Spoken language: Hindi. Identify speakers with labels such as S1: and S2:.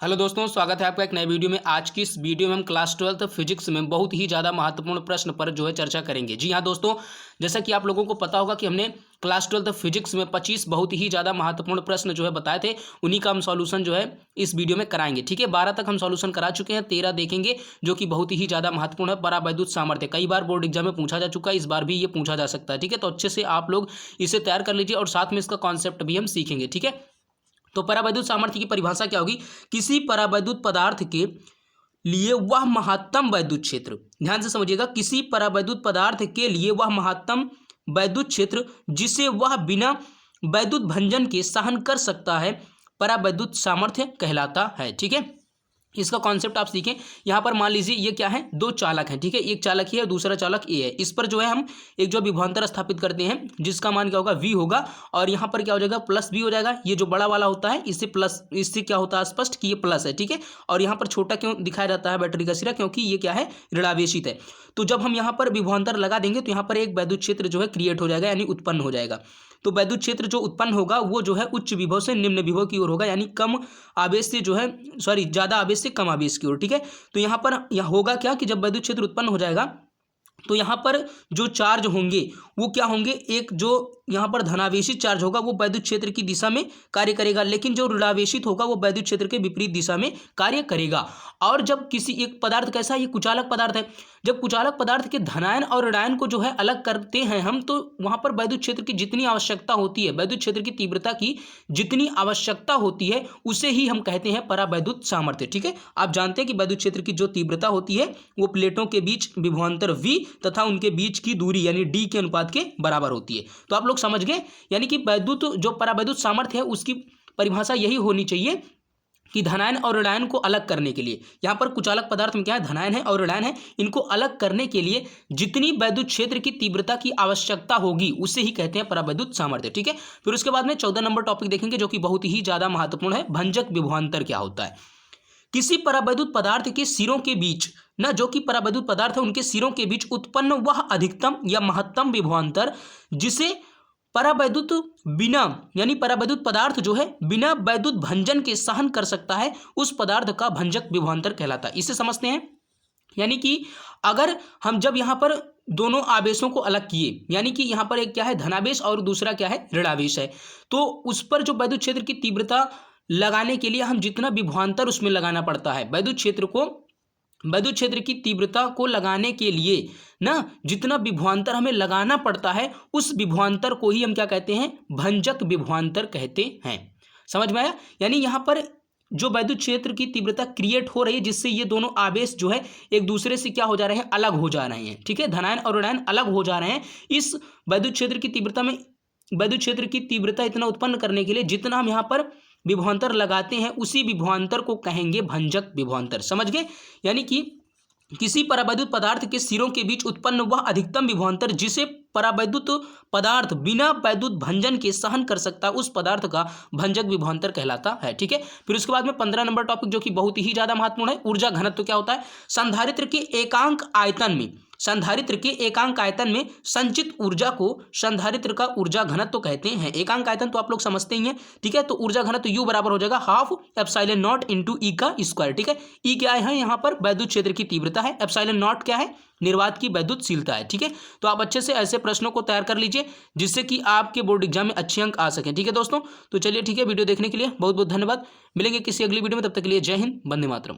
S1: हेलो दोस्तों, स्वागत है आपका एक नए वीडियो में। आज की इस वीडियो में हम क्लास 12th फिजिक्स में बहुत ही ज़्यादा महत्वपूर्ण प्रश्न पर चर्चा करेंगे। जी हाँ दोस्तों, जैसा कि आप लोगों को पता होगा कि हमने क्लास 12th फिजिक्स में 25 बहुत ही ज़्यादा महत्वपूर्ण प्रश्न बताए थे। उन्हीं का हम सॉल्यूशन इस वीडियो में कराएंगे। ठीक है, 12 तक हम सॉल्यूशन करा चुके हैं, 13 देखेंगे जो कि बहुत ही ज़्यादा महत्वपूर्ण है। परावैद्युत सामर्थ्य कई बार बोर्ड एग्जाम में पूछा जा चुका है, इस बार भी ये पूछा जा सकता है। ठीक है, तो अच्छे से आप लोग इसे तैयार कर लीजिए और साथ में इसका कॉन्सेप्ट भी हम सीखेंगे। ठीक है, तो परावैद्युत सामर्थ्य की परिभाषा क्या होगी? किसी परावैद्युत पदार्थ के लिए वह महत्तम वैद्युत क्षेत्र, ध्यान से समझिएगा, किसी परावैद्युत पदार्थ के लिए वह महत्तम वैद्युत क्षेत्र जिसे वह बिना वैद्युत भंजन के सहन कर सकता है, परावैद्युत सामर्थ्य कहलाता है। ठीक है, इसका कॉन्सेप्ट आप सीखें। यहाँ पर मान लीजिए ये क्या है, दो चालक हैं। ठीक है, एक चालक ही है, दूसरा चालक ए है। इस पर हम एक विभवांतर स्थापित करते हैं जिसका मान क्या होगा, वी होगा, और यहाँ पर क्या हो जाएगा, प्लस वी हो जाएगा। ये जो बड़ा वाला होता है इससे प्लस, इससे क्या होता है स्पष्ट कि ये प्लस है। ठीक है, और यहाँ पर छोटा क्यों दिखाया जाता है बैटरी का सिरा, क्योंकि ये क्या है, ऋणावेशित है। तो जब हम यहाँ पर विभवांतर लगा देंगे तो यहाँ पर एक वैद्युत क्षेत्र क्रिएट हो जाएगा, यानी उत्पन्न हो जाएगा। तो वैद्युत क्षेत्र जो उत्पन्न होगा वो उच्च विभव से निम्न विभव की ओर होगा, यानी कम आवेश से ज़्यादा आवेश से कम आवेश की ओर। ठीक है, तो यहाँ पर होगा क्या कि जब वैद्युत क्षेत्र उत्पन्न हो जाएगा तो यहाँ पर जो चार्ज होंगे वो क्या होंगे, एक जो यहाँ पर धनावेशित चार्ज होगा वो वैद्युत क्षेत्र की दिशा में कार्य करेगा, लेकिन जो ऋणावेशित होगा वो वैद्युत क्षेत्र के विपरीत दिशा में कार्य करेगा। और जब किसी एक पदार्थ कैसा, ये कुचालक पदार्थ है, जब कुचालक पदार्थ के धनायन और ऋणायन को अलग करते हैं हम, तो वहाँ पर वैद्युत क्षेत्र की जितनी आवश्यकता होती है, वैद्युत क्षेत्र की तीव्रता की जितनी आवश्यकता होती है, उसे ही हम कहते हैं परावैद्युत सामर्थ्य। ठीक है, आप जानते हैं कि वैद्युत क्षेत्र की जो तीव्रता होती है वो प्लेटों के बीच विभवांतर v तथा उनके बीच की दूरी यानी d के अनुपात के बराबर होती है। तो आप लोग समझ गए, यानी कि परावैद्युत सामर्थ्य है उसकी परिभाषा यही होनी चाहिए कि धनायन और ऋणायन को अलग करने के लिए, यहाँ पर कुचालक पदार्थ में क्या है, धनायन है और ऋणायन है, इनको अलग करने के लिए जितनी वैद्युत क्षेत्र की तीव्रता की आवश्यकता होगी उसे ही कहते हैं परावैद्युत सामर्थ्य। ठीक है, फिर उसके बाद में 14 नंबर टॉपिक देखेंगे जो कि बहुत ही ज्यादा महत्वपूर्ण है, भंजक विभवांतर क्या होता है। किसी परावैद्युत पदार्थ के सिरों के बीच जो कि परावैद्युत पदार्थ है उनके सिरों के बीच उत्पन्न वह अधिकतम या महत्तम विभवांतर जिसे परावैद्युत परावैद्युत पदार्थ बिना वैद्युत भंजन के सहन कर सकता है, उस पदार्थ का भंजक विभवांतर कहलाता है। इसे समझते हैं, यानी कि अगर हम जब यहाँ पर दोनों आवेशों को अलग किए, यानी कि यहाँ पर एक क्या है, धनावेश और दूसरा क्या है, ऋणावेश है, तो उस पर जो वैद्युत क्षेत्र की तीव्रता लगाने के लिए हम जितना विभवांतर उसमें लगाना पड़ता है, वैद्युत क्षेत्र की तीव्रता को लगाने के लिए जितना विभवांतर हमें लगाना पड़ता है, उस विभवांतर को ही हम क्या कहते हैं, भंजक विभवांतर कहते हैं। समझ में आया? यानी यहाँ पर जो वैद्युत क्षेत्र की तीव्रता क्रिएट हो रही है जिससे ये दोनों आवेश एक दूसरे से क्या हो जा रहे हैं, अलग हो जा रहे हैं। ठीक है, धनायन और ऋणायन अलग हो जा रहे हैं। इस वैद्युत क्षेत्र की तीव्रता इतना उत्पन्न करने के लिए जितना हम यहाँ पर विभवांतर लगाते हैं उसी विभवांतर को कहेंगे भंजक विभवांतर। समझ गए? यानी कि किसी परावैद्युत पदार्थ के सिरों के बीच उत्पन्न वह अधिकतम विभवांतर जिसे परावैद्युत पदार्थ बिना वैद्युत भंजन के सहन कर सकता है, उस पदार्थ का भंजक विभवांतर कहलाता है। ठीक है, फिर उसके बाद में 15 नंबर टॉपिक जो कि बहुत ही ज्यादा महत्वपूर्ण है, ऊर्जा घनत्व क्या होता है। संधारित्र के एकांक आयतन में संचित ऊर्जा को संधारित्र का ऊर्जा घनत्व कहते हैं। एकांक आयतन तो आप लोग समझते ही हैं। ठीक है, तो ऊर्जा घनत्व U बराबर हो जाएगा हाफ एप्सिलॉन नॉट इंटू ई का स्क्वायर। ठीक है, ई क्या है, यहाँ पर वैद्युत क्षेत्र की तीव्रता है, एप्सिलॉन नॉट क्या है, निर्वात की वैद्युतशीलता है। ठीक है, तो आप अच्छे से ऐसे प्रश्नों को तैयार कर लीजिए जिससे कि आपके बोर्ड एग्जाम में अच्छे अंक आ सकें। ठीक है दोस्तों, तो चलिए ठीक है, वीडियो देखने के लिए बहुत बहुत धन्यवाद। मिलेंगे किसी अगली वीडियो में, तब तक के लिए जय हिंद, वंदे मातरम।